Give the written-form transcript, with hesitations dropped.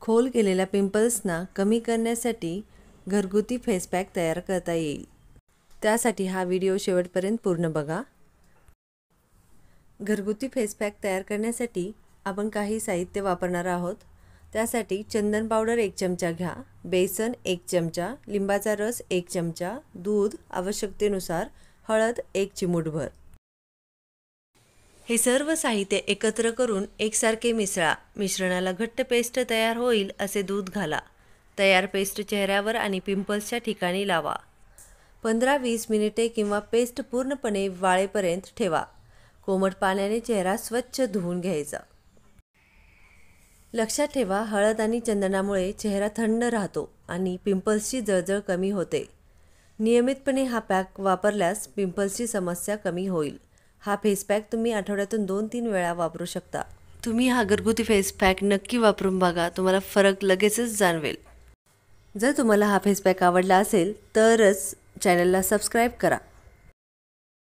खोल गेलेल्या पिंपल्सना कमी करण्यासाठी घरगुती फेस पॅक तयार करता येईल। त्यासाठी हा व्हिडिओ शेवटपर्यंत पूर्ण बघा। घरगुती फेस पॅक तयार करण्यासाठी आपण काही साहित्य वापरणार आहोत। त्यासाठी चंदन पावडर 1 चमचा घ्या, बेसन 1 चमचा, लिंबाचा रस 1 चमचा, दूध आवश्यकतेनुसार, हळद 1 चिमूटभर। हे सर्व साहित्य एकत्र करून एकसारखे मिसळा। मिश्रणाला घट्ट पेस्ट तयार होईल असे दूध घाला। तयार पेस्ट चेहऱ्यावर आणि पिंपल्सच्या ठिकाणी लावा। 15-20 मिनिटे किंवा पेस्ट पूर्णपणे वाळेपर्यंत ठेवा। कोमट पाण्याने चेहरा स्वच्छ धुवून घ्यायचा। लक्षात ठेवा, हळद आणि चंदनामुळे चेहरा थंड राहतो आणि पिंपल्सची जळजळ कमी होते। नियमितपणे हा पॅक वापरल्यास पिंपल्सची समस्या कमी होईल। हा फेस पॅक तुम्ही आठवड्यातून 2-3 वेळा वापरू शकता। तुम्ही हा घरगुती फेस पॅक नक्की वापरून बघा, तुम्हाला फरक लगेचच जाणवेल। जर तुम्हाला हा फेस पॅक आवडला असेल तरच चॅनलला सबस्क्राईब करा।